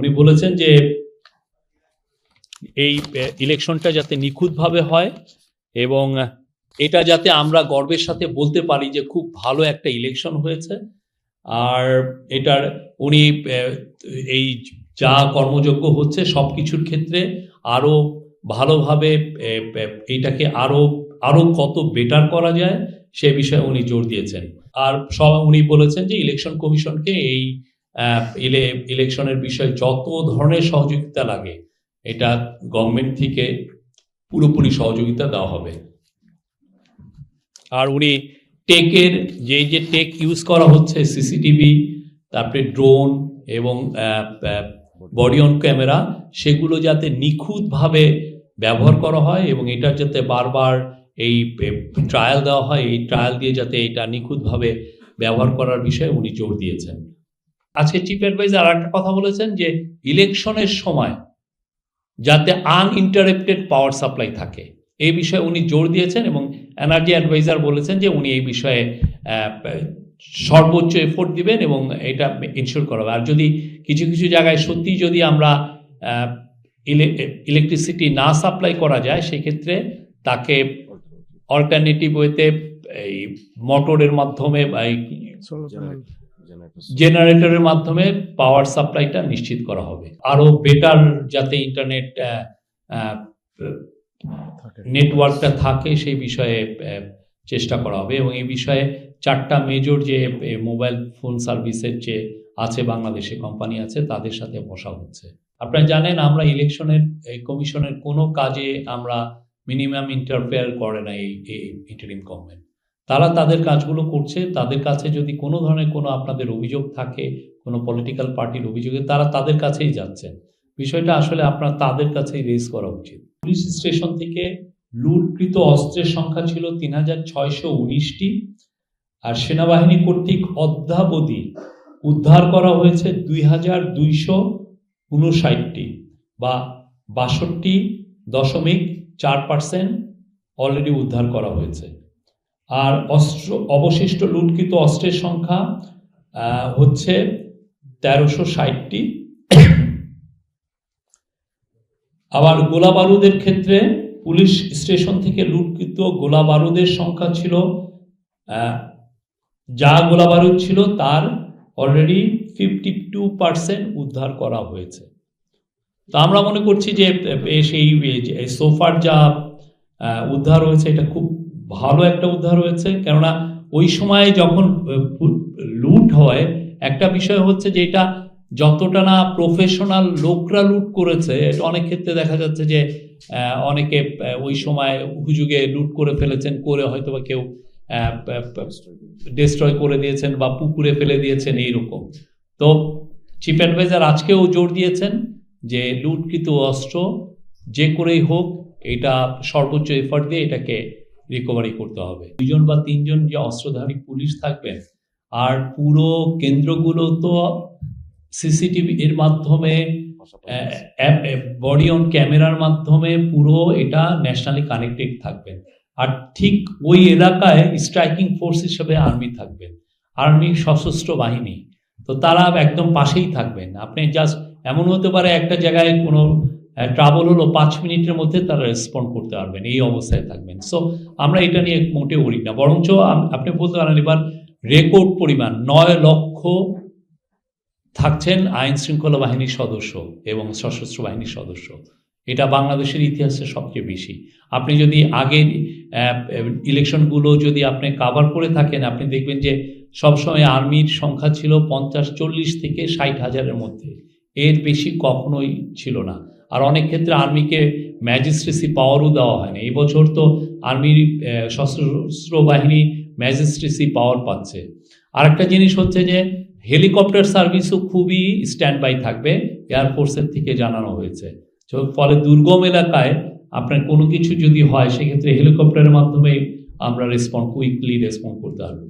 উনি বলেছেন যে এই ইলেকশনটা যাতে নিখুঁতভাবে হয় এবং এটা যাতে আমরা গর্বের সাথে বলতে পারি যে খুব ভালো একটা ইলেকশন হয়েছে। আর এটার উনি এই যা কর্মযজ্ঞ হচ্ছে সব কিছুর ক্ষেত্রে আরও ভালোভাবে এইটাকে আরও কত বেটার করা যায় সে বিষয়ে উনি জোর দিয়েছেন। আর উনি বলেছেন যে ইলেকশন কমিশনকে এই ইলেকশনের বিষয়ে যত ধরনের সহযোগিতা লাগে এটা গভর্নমেন্ট থেকে পুরোপুরি সহযোগিতা দেওয়া হবে। আর উনি টেকের যে টেক ইউজ করা হচ্ছে, সিসিটিভি, তারপরে ড্রোন এবং বডি অন ক্যামেরা, সেগুলো যাতে নিখুঁতভাবে ব্যবহার করা হয় এবং এটা যাতে বারবার এই ট্রায়াল দেওয়া হয়, এই ট্রায়াল দিয়ে যাতে এটা নিখুঁতভাবে ব্যবহার করার বিষয়ে উনি জোর দিয়েছেন। আজকে চিফ অ্যাডভাইজার আর একটা কথা বলেছেন যে ইলেকশনের সময় যাতে আনইন্টারাপ্টেড পাওয়ার সাপ্লাই থাকে, এই বিষয়ে উনি জোর দিয়েছেন এবং এনার্জি অ্যাডভাইজার বলেছেন যে উনি এই বিষয়ে সর্বোচ্চ এফোর্ট দিবেন এবং এটা ইনশিওর করা হবে। আর যদি কিছু কিছু জায়গায় সত্যি যদি আমরা ইলেকট্রিসিটি না সাপ্লাই করা যায় সেক্ষেত্রে তাকে অল্টারনেটিভ ওয়েতে এই মোটরের মাধ্যমে বা জেনারেটরের মাধ্যমে পাওয়ার সাপ্লাইটা নিশ্চিত করা হবে। আরও বেটার যাতে ইন্টারনেট নেটওয়ার্কটা থাকে সেই বিষয়ে চেষ্টা করা হবে এবং এই বিষয়ে 4টা মেজর যে মোবাইল ফোন সার্ভিসের যে আছে বাংলাদেশে কোম্পানি আছে তাদের সাথে বসা হচ্ছে। আপনারা জানেন আমরা ইলেকশনের কমিশনের কোনো কাজে আমরা মিনিমাম ইন্টারফেয়ার করে না এই ইন্টারিম গভর্নমেন্ট। তারা তাদের কাজগুলো করছে। তাদের কাছে যদি কোনো ধরনের কোনো আপনাদের অভিযোগ থাকে, কোনো পলিটিক্যাল পার্টির অভিযোগে, তারা তাদের কাছেই যাচ্ছেন। বিষয়টা আসলে আপনার তাদের কাছেই রেজ করা উচিত। পুলিশ স্টেশন থেকে লুটকৃত অস্ত্রের সংখ্যা ছিল 3619টি আর সেনাবাহিনী কর্তৃক অদ্যাবধি উদ্ধার করা হয়েছে 2259টি বা 62.4% অলরেডি উদ্ধার করা হয়েছে। আর অবশিষ্ট লুটকৃত অস্ত্রের সংখ্যা হচ্ছে 1360টি। আবার গোলা বারুদের ক্ষেত্রে পুলিশ স্টেশন থেকে লুটকৃত গোলা বারুদের সংখ্যা ছিল, যা গোলা বারুদ ছিল তার অলরেডি 52% উদ্ধার করা হয়েছে। তো আমরা মনে করছি যে সেই সোফার যা উদ্ধার হয়েছে এটা খুব ভালো একটা উদ্ধার হয়েছে, কেননা ওই সময় যখন লুট হয় একটা বিষয় হচ্ছে যে এটা যতটা না প্রফেশনাল লোকরা লুট করেছে, অনেক ক্ষেত্রে দেখা যাচ্ছে যে অনেকে ওই সময় হুজুগে লুট করে ফেলেছেন, করে হয়তো বা কেউ ডিস্ট্রয় করে দিয়েছেন বা পুকুরে ফেলে দিয়েছেন এইরকম। তো চিফ অ্যাডভাইজার আজকেও জোর দিয়েছেন যে লুটকৃত অস্ত্র যে করেই হোক এটা সর্বোচ্চ এফার্ট দিয়ে এটাকে রিকভারি করতে হবে। 2জন বা 3জন যে অস্ত্রধারী পুলিশ থাকবেন আর পুরো কেন্দ্রগুলো তো সিসিটিভি এর মাধ্যমে, বডি অন ক্যামেরার মাধ্যমে পুরো এটা ন্যাশনালি কানেক্টেড থাকবেন। আর ঠিক ওই এলাকায় স্ট্রাইকিং ফোর্স হিসেবে আর্মি থাকবেন, আর্মি সশস্ত্র বাহিনী, তো তারা একদম পাশেই থাকবেন। আপনি জাস্ট এমন হতে পারে একটা জায়গায় কোনো ট্রাবল হলো 5 মিনিটের মধ্যে তারা রেসপন্ড করতে পারবেন, এই অবস্থায় থাকবেন। সো আমরা এটা নিয়ে মোটে উড়ি না, বরঞ্চ আপনি বলতে পারেন এবার রেকর্ড পরিমাণ 9 লক্ষ থাকছেন আইন শৃঙ্খলা বাহিনীর সদস্য এবং সশস্ত্র বাহিনীর সদস্য। এটা বাংলাদেশের ইতিহাসে সবচেয়ে বেশি। আপনি যদি আগের ইলেকশনগুলো যদি আপনি কাভার করে থাকেন, আপনি দেখবেন যে সবসময় আর্মির সংখ্যা ছিল 40 থেকে 60 হাজারের মধ্যে, এর বেশি কখনোই ছিল না। আর অনেক ক্ষেত্রে আর্মিকে ম্যাজিস্ট্রেসি পাওয়ারও দেওয়া হয় না। এই বছর তো আর্মির সশস্ত্র বাহিনী ম্যাজিস্ট্রেসি পাওয়ার পাচ্ছে। আরেকটা জিনিস হচ্ছে যে হেলিকপ্টার সার্ভিসও খুবই স্ট্যান্ড বাই থাকবে, এয়ারফোর্সের থেকে জানানো হয়েছে। ফলে দুর্গম এলাকায় আপনার কোনো কিছু যদি হয় সেক্ষেত্রে হেলিকপ্টারের মাধ্যমে আমরা কুইকলি রেসপন্ড করতে পারবো।